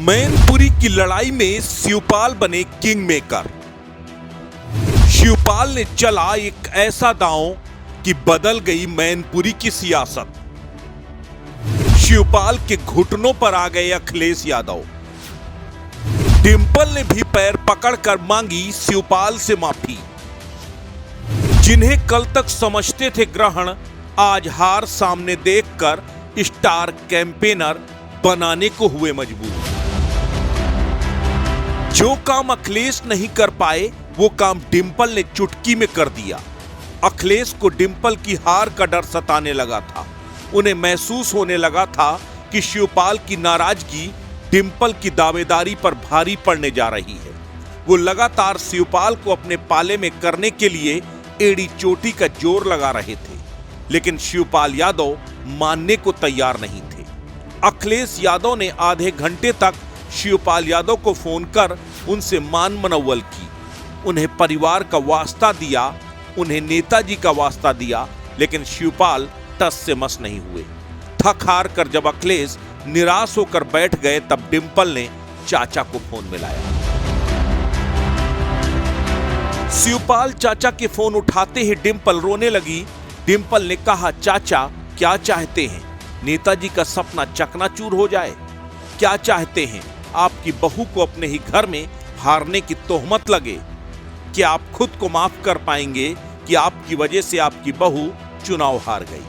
मैनपुरी की लड़ाई में शिवपाल बने किंग मेकर। शिवपाल ने चला एक ऐसा दांव कि बदल गई मैनपुरी की सियासत। शिवपाल के घुटनों पर आ गए अखिलेश यादव। डिंपल ने भी पैर पकड़कर मांगी शिवपाल से माफी। जिन्हें कल तक समझते थे ग्रहण, आज हार सामने देखकर स्टार कैंपेनर बनाने को हुए मजबूर। जो काम अखिलेश नहीं कर पाए वो काम डिंपल ने चुटकी में कर दिया। अखिलेश को डिंपल की हार का डर सताने लगा था। उन्हें महसूस होने लगा था कि शिवपाल की नाराजगी डिंपल की दावेदारी पर भारी पड़ने जा रही है। वो लगातार शिवपाल को अपने पाले में करने के लिए एड़ी चोटी का जोर लगा रहे थे, लेकिन शिवपाल यादव मानने को तैयार नहीं थे। अखिलेश यादव ने आधे घंटे तक शिवपाल यादव को फोन कर उनसे मान मनौवल की। उन्हें परिवार का वास्ता दिया, उन्हें नेताजी का वास्ता दिया, लेकिन शिवपाल टस से मस नहीं हुए। थक हार कर जब अखिलेश निराश होकर बैठ गए, तब डिंपल ने चाचा को फोन मिलाया। शिवपाल चाचा के फोन उठाते ही डिंपल रोने लगी। डिंपल ने कहा, चाचा क्या चाहते हैं? नेताजी का सपना चकनाचूर हो जाए? क्या चाहते हैं? आपकी बहू को अपने ही घर में हारने की तोहमत लगे? क्या आप खुद को माफ कर पाएंगे कि आपकी वजह से आपकी बहू चुनाव हार गई?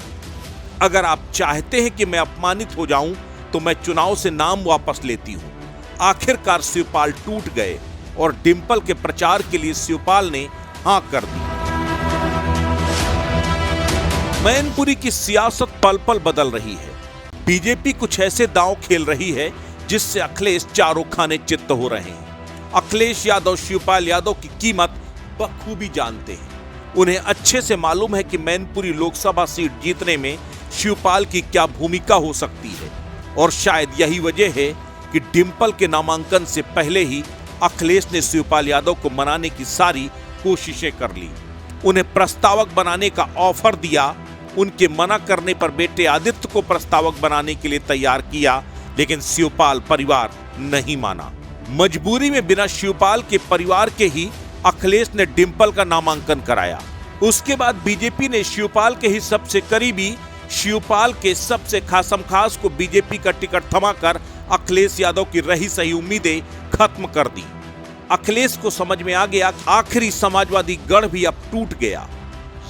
अगर आप चाहते हैं कि मैं अपमानित हो जाऊं तो मैं चुनाव से नाम वापस लेती हूं। आखिरकार शिवपाल टूट गए और डिंपल के प्रचार के लिए शिवपाल ने हां कर दी। मैनपुरी की सियासत पल पल बदल रही है। बीजेपी कुछ ऐसे दांव खेल रही है जिससे अखिलेश चारों खाने चित्त हो रहे हैं। अखिलेश यादव शिवपाल यादव की कीमत बखूबी जानते हैं। उन्हें अच्छे से मालूम है कि मैनपुरी लोकसभा सीट जीतने में शिवपाल की क्या भूमिका हो सकती है, और शायद यही वजह है कि डिंपल के नामांकन से पहले ही अखिलेश ने शिवपाल यादव को मनाने की सारी कोशिशें कर ली। उन्हें प्रस्तावक बनाने का ऑफर दिया। उनके मना करने पर बेटे आदित्य को प्रस्तावक बनाने के लिए तैयार किया, लेकिन शिवपाल परिवार नहीं माना। मजबूरी में बिना शिवपाल के परिवार के ही अखिलेश ने डिंपल का नामांकन कराया। उसके बाद बीजेपी ने शिवपाल के ही सबसे करीबी, शिवपाल के सबसे खासम खास को बीजेपी का टिकट थमाकर अखिलेश यादव की रही सही उम्मीदें खत्म कर दी। अखिलेश को समझ में आ गया आखिरी समाजवादी गढ़ भी अब टूट गया।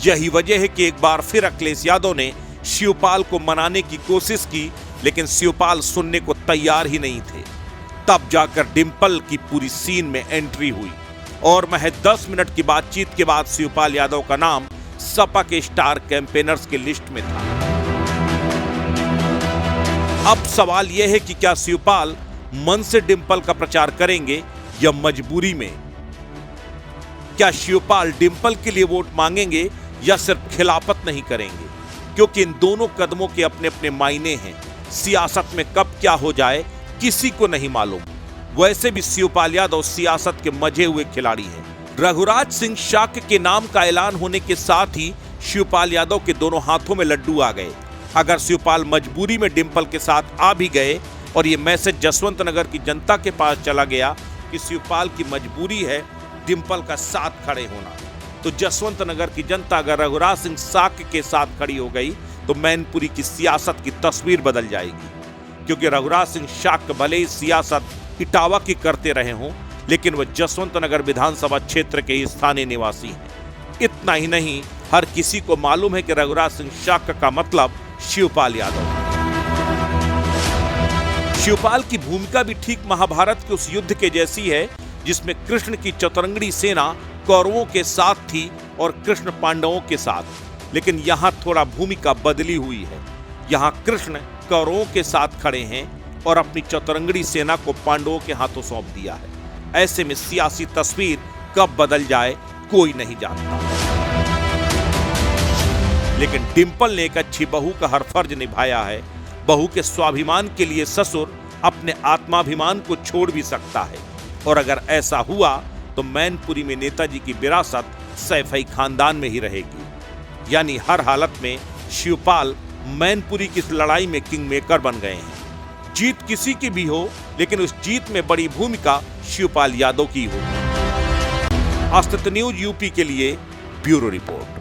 यही वजह है कि एक बार फिर अखिलेश यादव ने शिवपाल को मनाने की कोशिश की, लेकिन शिवपाल सुनने को तैयार ही नहीं थे। तब जाकर डिंपल की पूरी सीन में एंट्री हुई और महज 10 मिनट की बातचीत के बाद शिवपाल यादव का नाम सपा के स्टार कैंपेनर्स की लिस्ट में था। अब सवाल यह है कि क्या शिवपाल मन से डिंपल का प्रचार करेंगे या मजबूरी में? क्या शिवपाल डिंपल के लिए वोट मांगेंगे या सिर्फ खिलाफत नहीं करेंगे? क्योंकि इन दोनों कदमों के अपने अपने मायने हैं। सियासत में कब क्या हो जाए किसी को नहीं मालूम। वैसे भी शिवपाल यादव सियासत के मजे हुए खिलाड़ी हैं। रघुराज सिंह शाक्य के नाम का ऐलान होने के साथ ही शिवपाल यादव के दोनों हाथों में लड्डू आ गए। अगर शिवपाल मजबूरी में डिंपल के साथ आ भी गए और ये मैसेज जसवंत नगर की जनता के पास चला गया कि शिवपाल की मजबूरी है डिंपल का साथ खड़े होना, तो जसवंत नगर की जनता अगर रघुराज सिंह शाक्य के साथ खड़ी हो गई तो मैनपुरी की सियासत की तस्वीर बदल जाएगी। क्योंकि रघुराज सिंह शाक्य भले ही सियासत इटावा की करते रहे हों, लेकिन वह जसवंत नगर विधानसभा क्षेत्र के स्थानीय निवासी हैं। इतना ही नहीं, हर किसी को मालूम है कि रघुराज सिंह शाक्य का मतलब शिवपाल यादव। शिवपाल की भूमिका भी ठीक महाभारत के उस युद्ध के जैसी है जिसमें कृष्ण की चतुरंगड़ी सेना कौरवों के साथ थी और कृष्ण पांडवों के साथ। लेकिन यहाँ थोड़ा भूमिका बदली हुई है। यहाँ कृष्ण कौरवों के साथ खड़े हैं और अपनी चतुरंगड़ी सेना को पांडवों के हाथों सौंप दिया है। ऐसे में सियासी तस्वीर कब बदल जाए कोई नहीं जानता। लेकिन डिंपल ने एक अच्छी बहू का हर फर्ज निभाया है। बहू के स्वाभिमान के लिए ससुर अपने आत्माभिमान को छोड़ भी सकता है, और अगर ऐसा हुआ तो मैनपुरी में नेताजी की विरासत सैफई खानदान में ही रहेगी। यानी हर हालत में शिवपाल मैनपुरी की इस लड़ाई में किंग मेकर बन गए हैं। जीत किसी की भी हो, लेकिन उस जीत में बड़ी भूमिका शिवपाल यादव की हो। अस्तित्व न्यूज यूपी के लिए ब्यूरो रिपोर्ट।